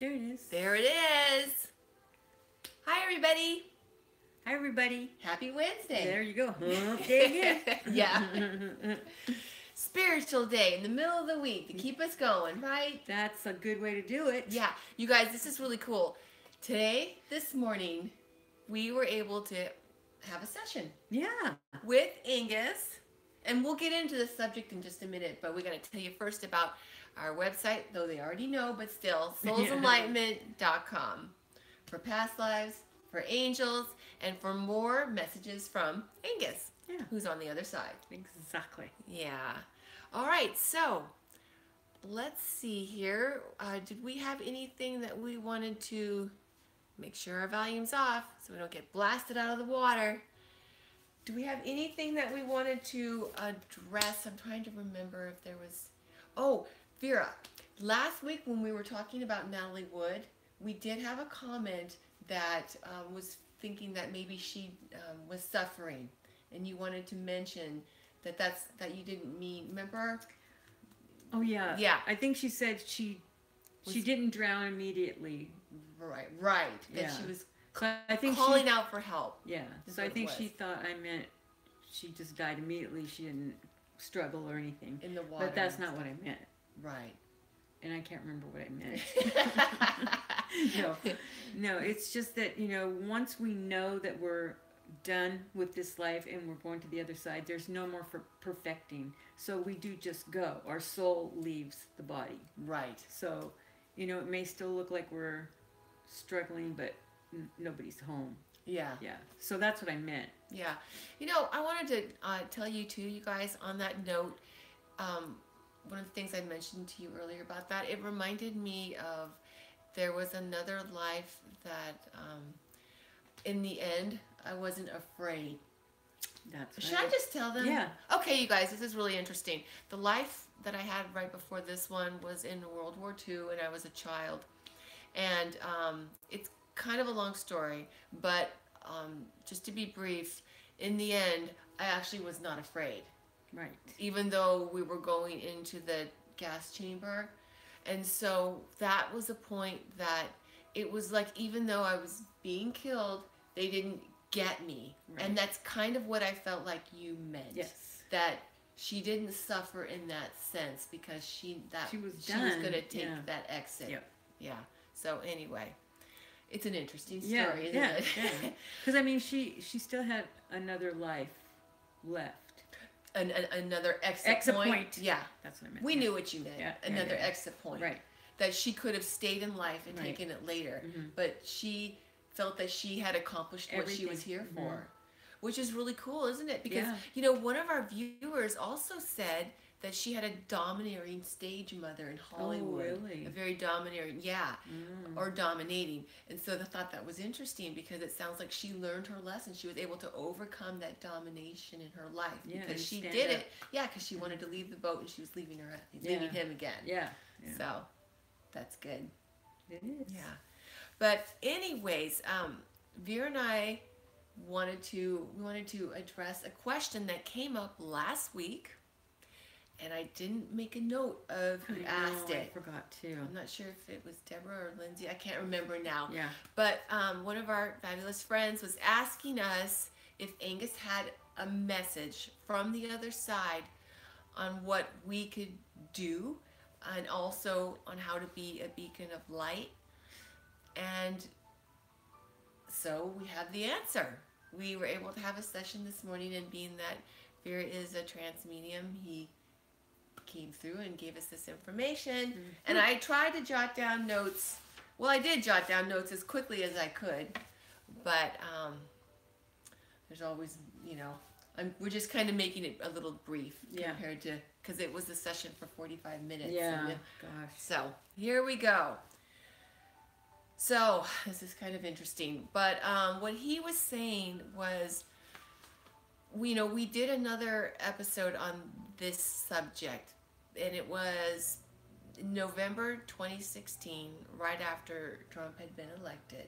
There it is. There it is. Hi, everybody. Hi, everybody. Happy Wednesday. There you go. Hump day Yeah. again. Spiritual day in the middle of the week to keep us going, right? That's a good way to do it. Yeah. You guys, this is really cool. Today, this morning, we were able to have a session Yeah. with Angus. And we'll get into the subject in just a minute, but we're going to tell you first about our website, though they already know, but still, soulsenlightenment.com. For past lives, for angels, and for more messages from Angus, who's on the other side. Exactly. Yeah. All right, so let's see here. Did we have anything that we wanted to make sure our volume's off so we don't get blasted out of the water? Do we have anything that we wanted to address? I'm trying to remember if there was... Oh, Vera, last week when we were talking about Natalie Wood, we did have a comment that was thinking that maybe she was suffering, and you wanted to mention that you didn't mean. Remember? Oh yeah. Yeah. I think she said she didn't drown immediately. Right. That she was I think calling out for help. Yeah. So I think she thought I meant she just died immediately. She didn't struggle or anything. In the water. But that's not what I meant. Right. And I can't remember what I meant. No, it's just that, once we know that we're done with this life and we're going to the other side, there's no more for perfecting. So we do just go. Our soul leaves the body. Right. So, it may still look like we're struggling, but nobody's home. Yeah. Yeah. So that's what I meant. Yeah. I wanted to tell you too, you guys, on that note, one of the things I mentioned to you earlier about that, it reminded me of there was another life that in the end, I wasn't afraid. That's right. Should I just tell them? Yeah. Okay, you guys, this is really interesting. The life that I had right before this one was in World War II, and I was a child. And it's kind of a long story, but just to be brief, in the end, I actually was not afraid. Right. Even though we were going into the gas chamber. And so that was a point that it was like, even though I was being killed, they didn't get me. Right. And that's kind of what I felt like you meant. Yes. That she didn't suffer in that sense because she was going to take that exit. Yep. Yeah. So anyway, it's an interesting story, isn't it? Yeah. Because she still had another life left. Another exit point. Yeah. That's what I meant. We knew what you meant. Yeah. Another exit point. Right. That she could have stayed in life and taken it later. Mm-hmm. But she felt that she had accomplished what she was here for. Which is really cool, isn't it? Because, one of our viewers also said that she had a domineering stage mother in Hollywood. Oh, really? A very domineering, or dominating. And so I thought that was interesting because it sounds like she learned her lesson. She was able to overcome that domination in her life because she did it. Yeah, because she wanted to leave the boat and she was leaving him again. Yeah. So that's good. It is. Yeah. But anyways, Vera and I wanted to address a question that came up last week. And I didn't make a note of who asked it. I forgot too. I'm not sure if it was Deborah or Lindsay. I can't remember now. Yeah. But one of our fabulous friends was asking us if Angus had a message from the other side on what we could do and also on how to be a beacon of light. And so we have the answer. We were able to have a session this morning, and being that Vera is a trance medium, he came through and gave us this information. Mm-hmm. And I tried to jot down notes. Well, I did jot down notes as quickly as I could, but there's always, we're just kind of making it a little brief compared to, because it was a session for 45 minutes. Yeah, gosh. So here we go. So this is kind of interesting, but what he was saying was, we did another episode on this subject, and it was November 2016, right after Trump had been elected.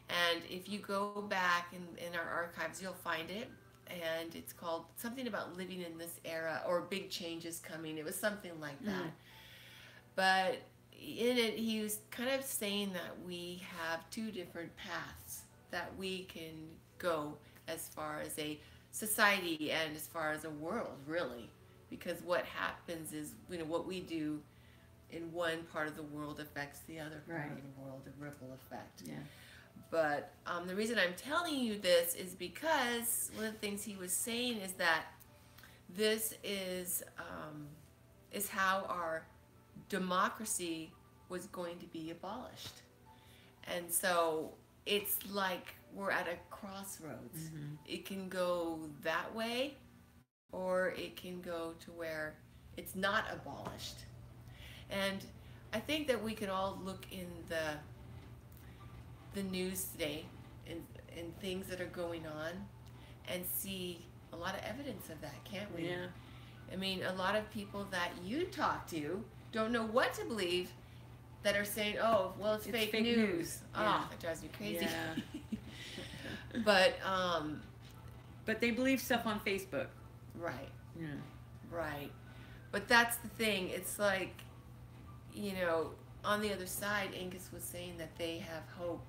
And if you go back in our archives, you'll find it. And it's called something about living in this era, or big changes coming. It was something like that. But in it, he was kind of saying that we have two different paths that we can go as far as a society and as far as a world, really. Because what happens is, what we do in one part of the world affects the other part of the world, a ripple effect. Yeah. But the reason I'm telling you this is because one of the things he was saying is that this is how our democracy was going to be abolished. And so it's like we're at a crossroads. Mm-hmm. It can go that way, or it can go to where it's not abolished. And I think that we can all look in the news today and things that are going on and see a lot of evidence of that, can't we? Yeah. I mean, a lot of people that you talk to don't know what to believe, that are saying, oh, well, it's fake news. Yeah. Oh, it drives me crazy. Yeah. But they believe stuff on Facebook. Right. Yeah. Right. But that's the thing. It's like, on the other side, Angus was saying that they have hope.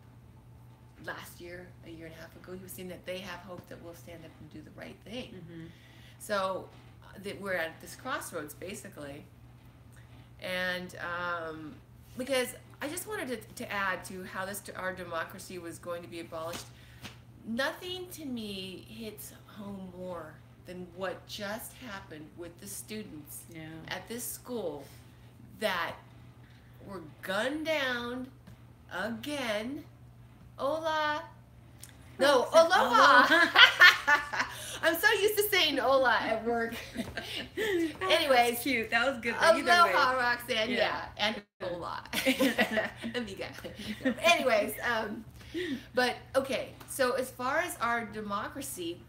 Last year, a year and a half ago, he was saying that they have hope that we'll stand up and do the right thing. Mm-hmm. So that we're at this crossroads, basically. And because I just wanted to add to how our democracy was going to be abolished. Nothing to me hits home more than what just happened with the students at this school that were gunned down again. Hola. No, aloha. I'm so used to saying hola at work. Anyways. That's cute. That was good. Aloha, Roxanne. Yeah. And hola. Amiga. Anyways, but okay. So as far as our democracy,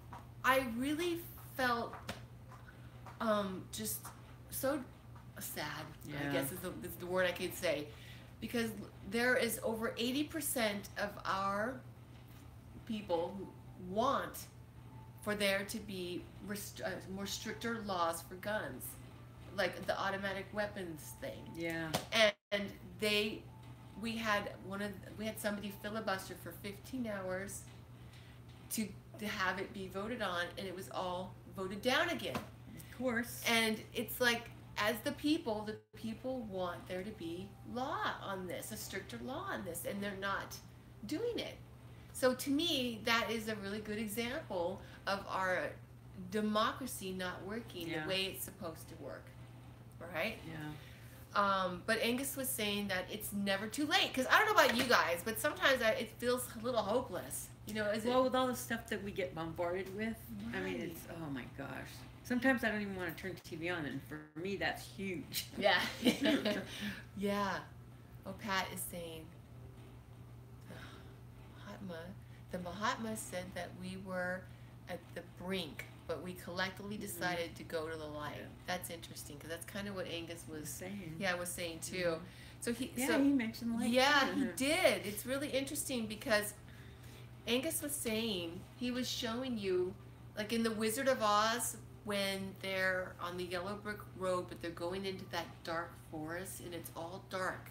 I really felt just so sad, I guess is the word I could say. Because there is over 80% of our people who want for there to be more stricter laws for guns, like the automatic weapons thing. Yeah. And we had somebody filibuster for 15 hours to have it be voted on, and it was all voted down again. Of course. And it's like, as the people want there to be law on this, a stricter law on this, and they're not doing it. So to me, that is a really good example of our democracy not working the way it's supposed to work, right? Yeah. But Angus was saying that it's never too late, because I don't know about you guys, but sometimes it feels a little hopeless. With all the stuff that we get bombarded with, right. I mean, it's, oh my gosh. Sometimes I don't even want to turn the TV on, and for me, that's huge. Yeah. Yeah. Oh, Pat is saying, the Mahatma said that we were at the brink, but we collectively decided to go to the light. Yeah. That's interesting, because that's kind of what Angus was saying. Yeah, was saying too. So he mentioned the light. Yeah, he did. It's really interesting because Angus was saying, he was showing you, like in the Wizard of Oz, when they're on the yellow brick road, but they're going into that dark forest, and it's all dark,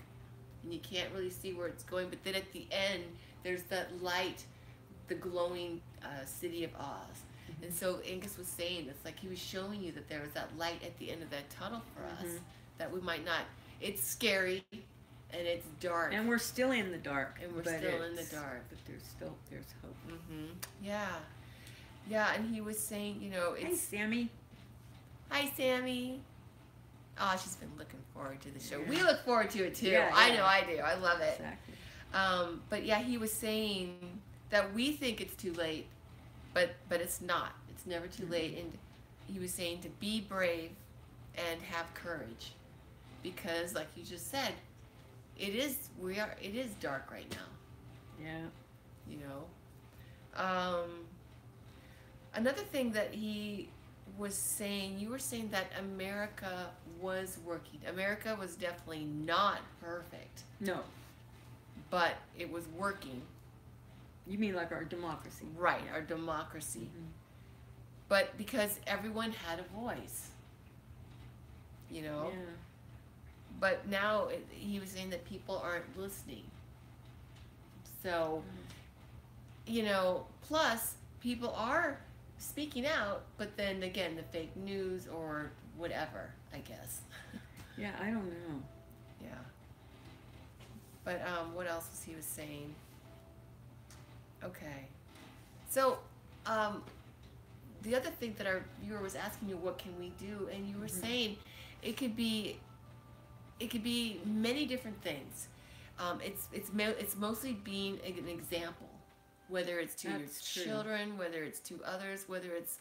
and you can't really see where it's going, but then at the end, there's that light, the glowing city of Oz. Mm-hmm. And so Angus was saying, it's like he was showing you that there was that light at the end of that tunnel for us, that we might not, it's scary, and it's dark. And we're still in the dark. And we're still in the dark. But there's hope. Mm-hmm. Yeah. Yeah, and he was saying, it's... Hi, Sammy. Hi, Sammy. Oh, she's been looking forward to the show. Yeah. We look forward to it, too. Yeah, I know I do. I love it. Exactly. But, yeah, he was saying that we think it's too late, but it's not. It's never too late. And he was saying to be brave and have courage. Because, like you just said, it is dark right now. Yeah. Another thing that he was saying, you were saying that America was working. America was definitely not perfect. No. But it was working. You mean like our democracy? Right, our democracy. Mm-hmm. But because everyone had a voice. Yeah. but now he was saying that people aren't listening. So, plus people are speaking out, but then again, the fake news or whatever, I guess. Yeah, I don't know. Yeah. But what else was he was saying? Okay. So, the other thing that our viewer was asking you, what can we do? And you were saying it could be many different things. It's mostly being an example, whether it's to That's your true. children, whether it's to others, whether it's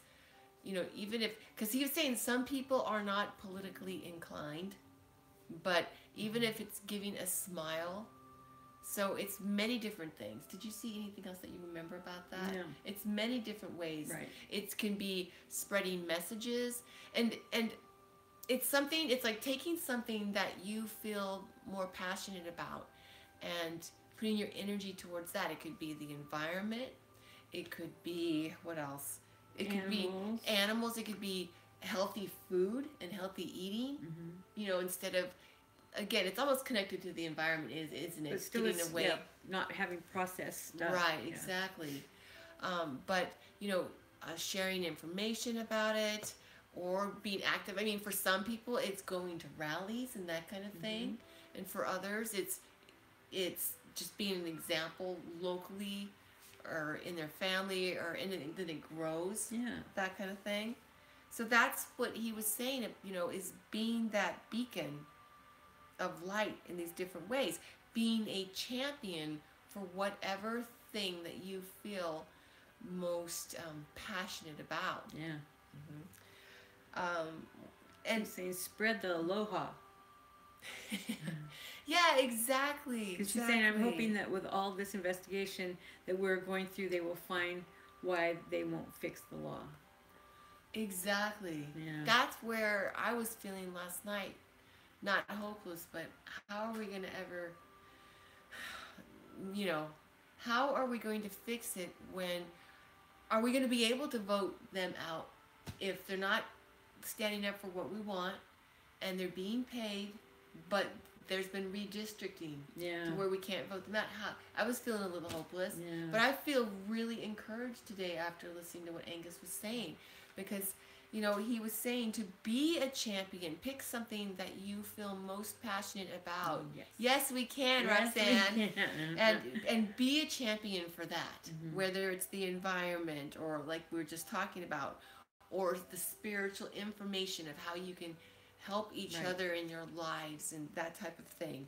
even if, because he was saying some people are not politically inclined, but even if it's giving a smile. So it's many different things. Did you see anything else that you remember about that? No. It's many different ways. Right. It can be spreading messages, and it's something. It's like taking something that you feel more passionate about, and putting your energy towards that. It could be the environment. It could be what else? It could be animals. It could be healthy food and healthy eating. Instead of, again, it's almost connected to the environment, isn't it? But still, getting away, not having processed stuff. right? Yeah. Exactly. But sharing information about it or being active. I mean, for some people, it's going to rallies and that kind of thing, and for others, it's just being an example locally or in their family or that it grows. Yeah. That kind of thing. So that's what he was saying. Is being that beacon of light in these different ways, being a champion for whatever thing that you feel most passionate about. Yeah. And saying spread the aloha. yeah, exactly. Because she's saying, I'm hoping that with all this investigation that we're going through, they will find why they won't fix the law. Exactly. Yeah. That's where I was feeling last night. Not hopeless, but how are we going to ever, how are we going to fix it are we going to be able to vote them out if they're not standing up for what we want and they're being paid, but there's been redistricting to where we can't vote them out? I was feeling a little hopeless, but I feel really encouraged today after listening to what Angus was saying, because he was saying to be a champion, pick something that you feel most passionate about. Yes, we can, Roxanne. And be a champion for that, whether it's the environment or like we were just talking about, or the spiritual information of how you can help each other in your lives and that type of thing.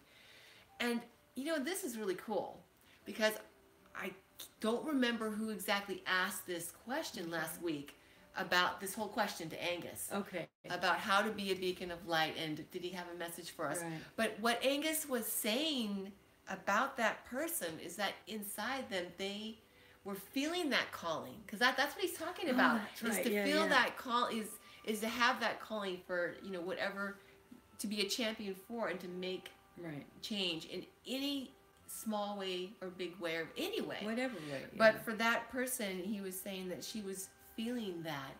And, this is really cool because I don't remember who exactly asked this question last week about this whole question to Angus. Okay. About how to be a beacon of light, and did he have a message for us? Right. But what Angus was saying about that person is that inside them they were feeling that calling, because that's what he's talking about. That's right. Is to feel that call, is to have that calling for whatever, to be a champion for and to make change in any small way or big way or any way, whatever way. But for that person, he was saying that she was feeling that,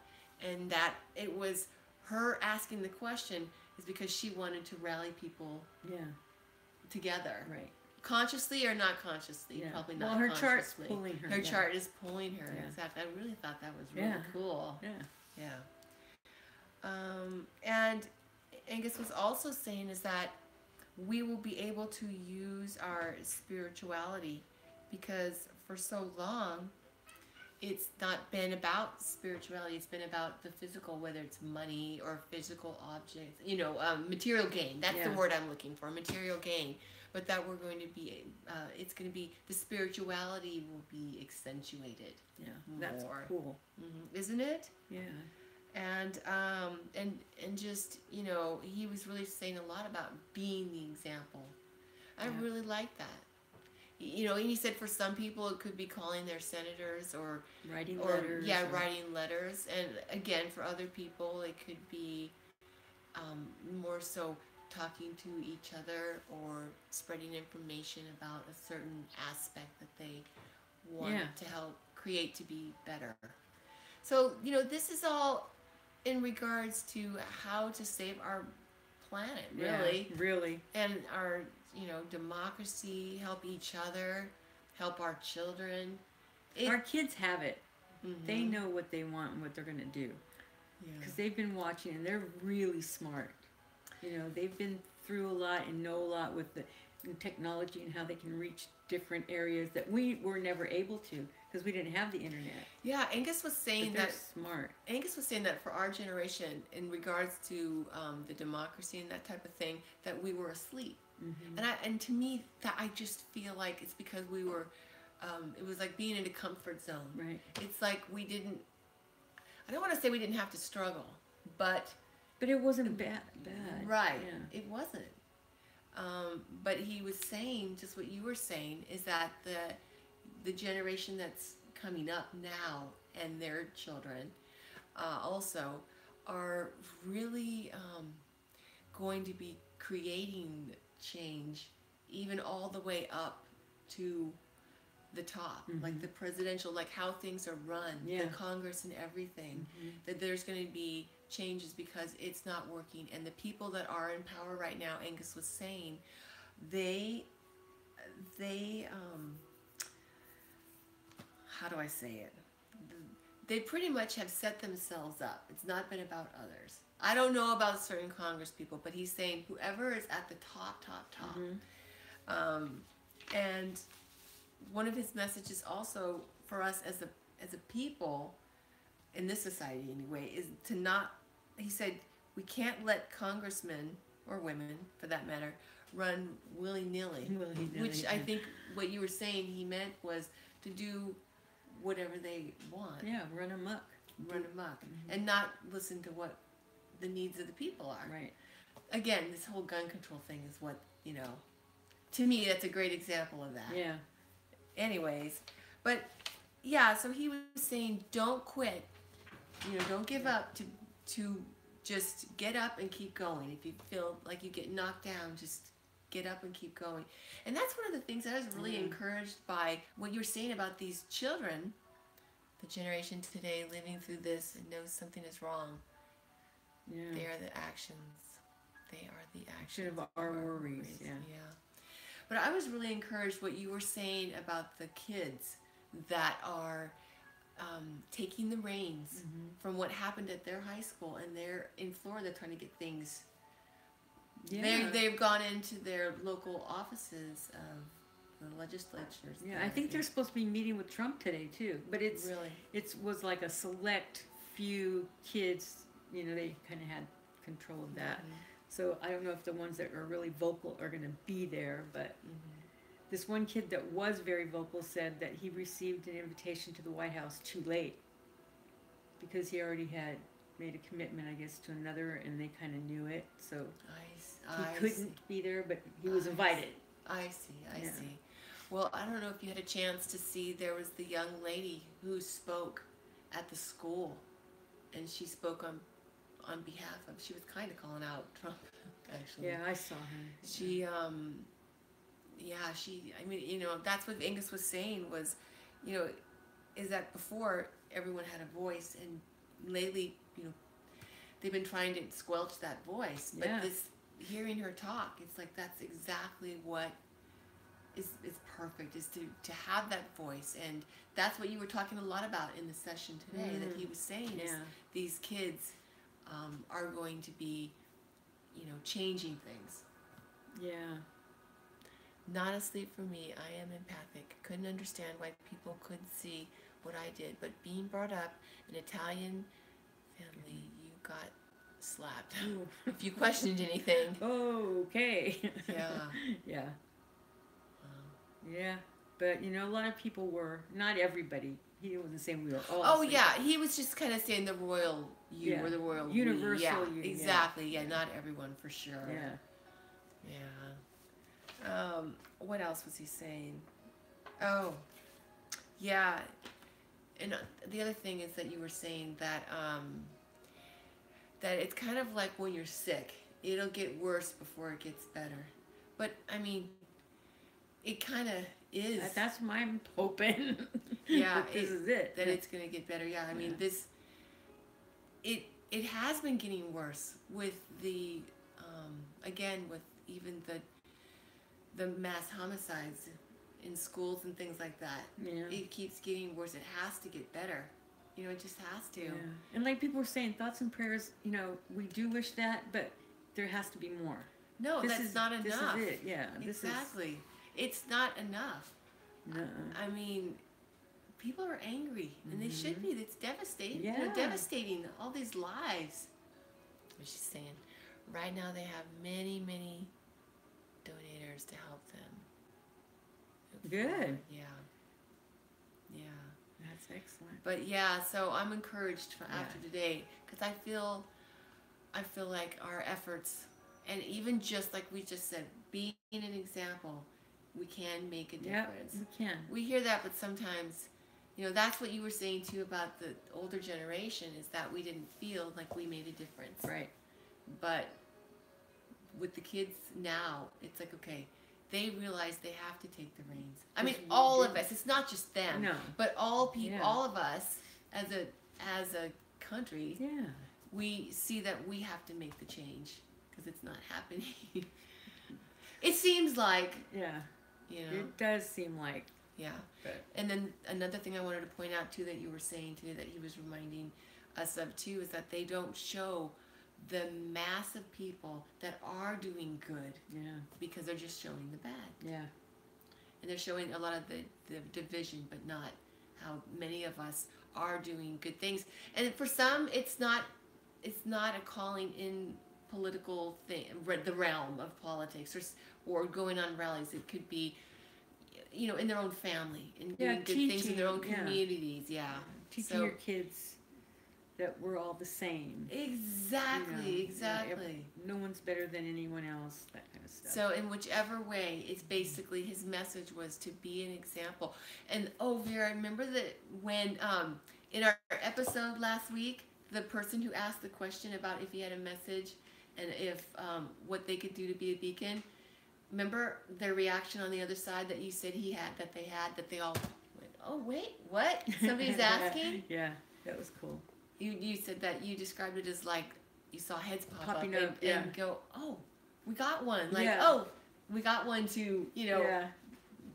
and that it was her asking the question is because she wanted to rally people together, consciously or not consciously. Probably not. Well, her consciously. chart's pulling her. Her chart is pulling her. Exactly. I really thought that was really cool. And Angus was also saying is that we will be able to use our spirituality, because for so long it's not been about spirituality. It's been about the physical, whether it's money or physical objects, material gain. That's the word I'm looking for, material gain. But that we're going to be, it's going to be, the spirituality will be accentuated. Yeah, that's cool. Isn't it? Yeah. And just, he was really saying a lot about being the example. I really like that. And he said for some people it could be calling their senators or writing letters. Yeah, writing letters. And again, for other people it could be more so talking to each other or spreading information about a certain aspect that they want to help create to be better. So, this is all in regards to how to save our planet, Yeah, really. really. And our, democracy, help each other, help our children. Our kids have it. They Mm-hmm. know what they want and what they're going to do. Yeah. Because they've been watching and they're really smart. They've been through a lot and know a lot with the technology and how they can reach different areas that we were never able to because we didn't have the internet. Yeah, Angus was saying But they're that smart. Angus was saying that for our generation, in regards to the democracy and that type of thing, that we were asleep. Mm-hmm. And to me, that I just feel like it's because we were. It was like being in a comfort zone. Right. It's like we didn't. I don't want to say we didn't have to struggle, but it wasn't bad. Right. Yeah. It wasn't. But he was saying just what you were saying is that the generation that's coming up now and their children also are really going to be creating change even all the way up to the top, like the presidential, like how things are run, the Congress and everything, that there's going to be changes because it's not working. And the people that are in power right now, Angus was saying, they how do I say it? They pretty much have set themselves up. It's not been about others. I don't know about certain Congress people, but he's saying whoever is at the top. And one of his messages also for us as a people in this society anyway is to not, he said, we can't let congressmen or women for that matter run willy-nilly, which I think what you were saying he meant was to do whatever they want. Yeah, run amok. And not listen to what the needs of the people are. Right. Again, this whole gun control thing is what, to me that's a great example of that. Yeah. Anyways, but yeah, so he was saying don't quit. Don't give up, to just get up and keep going. If you feel like you get knocked down, just get up and keep going. And that's one of the things that I was really encouraged by what you were saying about these children, the generation today living through this and knows something is wrong. Yeah. They are the actions. They are the actions of our worries. Yeah. But I was really encouraged what you were saying about the kids that are taking the reins from what happened at their high school, and they're in Florida trying to get things. Yeah. They've gone into their local offices of the legislatures. Yeah, I think they're supposed to be meeting with Trump today too. But it was like a select few kids. They kind of had control of that. So I don't know if the ones that are really vocal are going to be there, but this one kid that was very vocal said that he received an invitation to the White House too late because he already had made a commitment, I guess, to another, and they kind of knew it. So he couldn't be there, but he was invited. I see. Well, I don't know if you had a chance to see, there was the young lady who spoke at the school, and she spoke on behalf of, she was kind of calling out Trump, actually. Yeah, I saw her. She, I mean, that's what Angus was saying was, is that before everyone had a voice, and lately, they've been trying to squelch that voice. But hearing her talk, it's like that's exactly what is perfect, is to have that voice. And that's what you were talking a lot about in the session today, that he was saying is these kids are going to be, changing things. Yeah. Not asleep for me. I am empathic. Couldn't understand why people couldn't see what I did. But being brought up in Italian family, you got slapped. If you questioned anything. Okay. Yeah. Yeah. Yeah. But, a lot of people were, not everybody. He wasn't saying we were all. Oh, yeah. He was just kind of saying the royal you or the royal universal we. you. Exactly. Yeah, not everyone for sure. Yeah. Yeah. What else was he saying? Oh, yeah. And the other thing is that you were saying that that it's kind of like when you're sick. It'll get worse before it gets better. But, I mean, it kind of is. That's my hoping. Yeah. This is it. That it's going to get better. Yeah, I mean, it has been getting worse with the again, with even the mass homicides in schools and things like that, Yeah. it keeps getting worse. It has to get better. It just has to. Yeah. And like people were saying, thoughts and prayers, we do wish that, but there has to be more. No, that's not enough. This is it, yeah. Exactly. It's not enough. No. I mean, people are angry, and they should be. It's devastating. Yeah. Devastating, all these lives. But she's saying, right now they have many, many donators to help them. Good. Yeah. Yeah. That's excellent. But yeah, so I'm encouraged after today, because I feel like our efforts, and even just like we just said, being an example, we can make a difference. Yeah, we can. We hear that, but sometimes, that's what you were saying too about the older generation, is that we didn't feel like we made a difference. Right. But with the kids now, it's like, okay, they realize they have to take the reins. I mean, all of us. It's not just them. No. But all people, all of us, as a country, we see that we have to make the change, because it's not happening. It seems like. Yeah. It does seem like. Yeah. And then another thing I wanted to point out too, that you were saying today, that he was reminding us of too, is that they don't show the mass of people that are doing good. Yeah. Because they're just showing the bad. Yeah. And they're showing a lot of the division, but not how many of us are doing good things. And for some, it's not a calling in political thing, the realm of politics, or going on rallies. It could be, in their own family, and doing good things in their own communities. Yeah. Teaching your kids that we're all the same. Exactly. No one's better than anyone else, that kind of stuff. So in whichever way, it's basically his message was to be an example. And Vera, remember that when in our episode last week, the person who asked the question about if he had a message and if what they could do to be a beacon, remember their reaction on the other side that you said that they all went, oh wait, what? Somebody's asking? Yeah, that was cool. You said that you described it as like you saw heads pop Popping up and go, oh, we got one. Like, we got one to,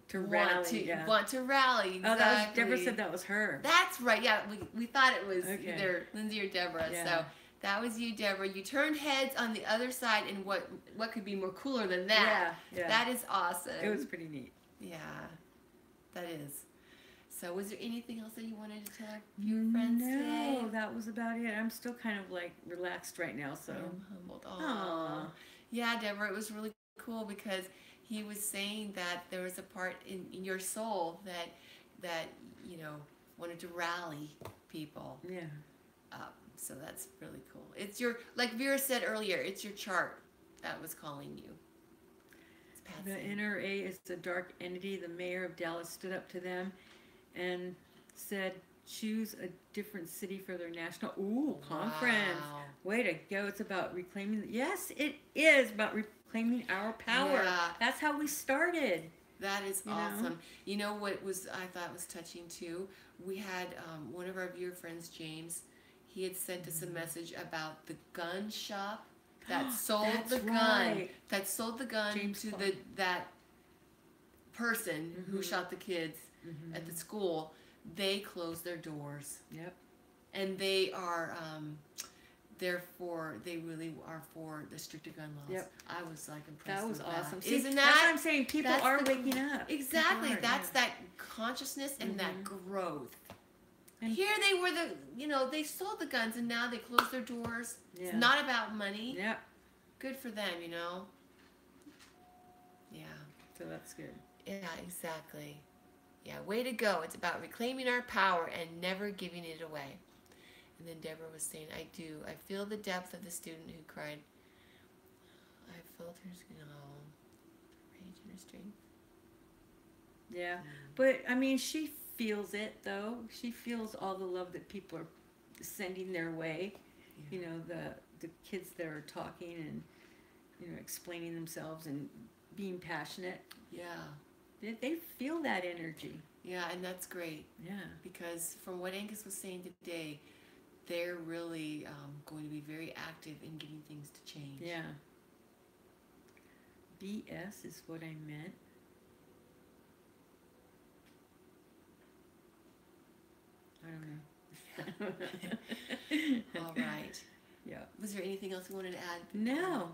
to rally. Want to rally. Exactly. Oh, that was, Deborah said that was her. That's right. Yeah, we thought it was either Lindsay or Deborah. Yeah. So that was you, Deborah. You turned heads on the other side, and what could be more cooler than that? Yeah. That is awesome. It was pretty neat. Yeah, that is. So was there anything else that you wanted to tell your friends today? No, that was about it. I'm still kind of like relaxed right now, so. I'm humbled. Aww. Yeah, Deborah, it was really cool because he was saying that there was a part in your soul that wanted to rally people up. So that's really cool. It's like Vera said earlier, it's your chart that was calling you. The NRA is a dark entity. The mayor of Dallas stood up to them and said, choose a different city for their national conference. Wow. Way to go. It's about reclaiming. Yes, it is about reclaiming our power. Yeah. That's how we started. That is awesome. You know what I thought was touching too? We had one of our viewer friends, James, he had sent us a message about the gun shop that sold the gun. That sold the gun James to that person who shot the kids at the school. They closed their doors. Yep. And they are they really are for the stricter gun laws. Yep. I was like impressed. That was with awesome. That. See, Isn't that's what I'm saying. People are waking up. Exactly. That's that consciousness and that growth. And here they were they sold the guns and now they closed their doors. Yeah. It's not about money. Yep. Good for them, Yeah. So that's good. Yeah, exactly. Yeah, way to go. It's about reclaiming our power and never giving it away. And then Deborah was saying, I feel the depth of the student who cried. I felt her rage and her strength. Yeah. But, I mean, she feels it, though. She feels all the love that people are sending their way. Yeah. The kids that are talking and, explaining themselves and being passionate. Yeah. They feel that energy. Yeah, and that's great. Yeah. Because from what Angus was saying today, they're really going to be very active in getting things to change. Yeah. BS is what I meant. I don't know. All right. Yeah. Was there anything else you wanted to add? No,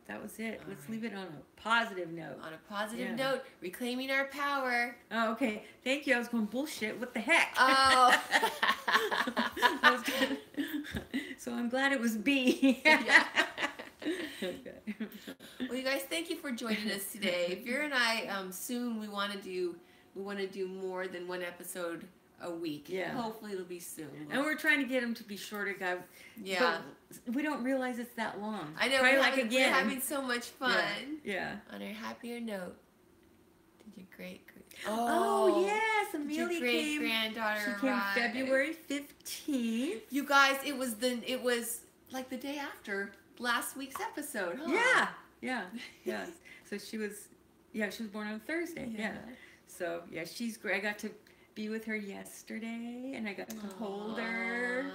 that was it. Let's leave it on a positive note. On a positive note, reclaiming our power. Oh, okay. Thank you. I was going, bullshit. What the heck? Oh. So I'm glad it was B. Yeah. Okay. Well, you guys, thank you for joining us today. Vera and I, soon we want to do more than one episode a week. Yeah. Hopefully it'll be soon. And we're trying to get them to be shorter, guys. Yeah. But we don't realize it's that long. I know. We're having so much fun. Yeah. On a happier note, did your great Oh yes, Amelia your great granddaughter She came February 15th. You guys, it was like the day after last week's episode, huh? Yeah. So she was born on Thursday. Yeah. So yeah, she's great. I got to be with her yesterday, and I got to hold her.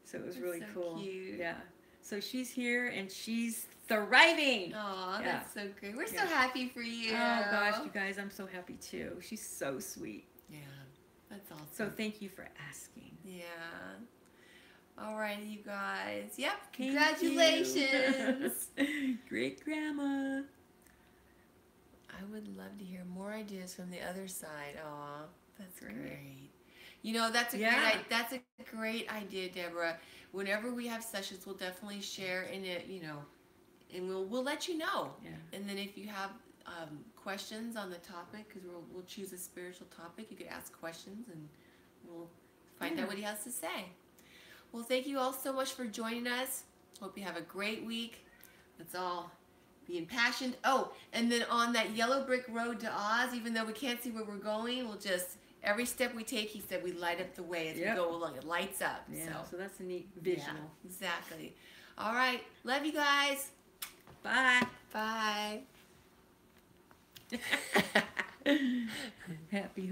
So it was really cool. Cute. Yeah. So she's here, and she's thriving. Aw, that's so great. We're so happy for you. Oh gosh, you guys, I'm so happy too. She's so sweet. Yeah, that's awesome. So thank you for asking. Yeah. All right, you guys. Yep. Congratulations. Great grandma. I would love to hear more ideas from the other side. Aw, that's great. You know, that's a great idea, Deborah. Whenever we have sessions, we'll definitely share in it, and we'll let you know. Yeah. And then if you have questions on the topic, because we'll choose a spiritual topic, you could ask questions, and we'll find out what he has to say. Well, thank you all so much for joining us. Hope you have a great week. Let's all be impassioned. Oh, and then on that yellow brick road to Oz, even though we can't see where we're going, we'll just, every step we take, he said, we light up the way as we go along. It lights up. Yeah, so that's a neat visual. Yeah, exactly. All right. Love you guys. Bye. Bye. Happy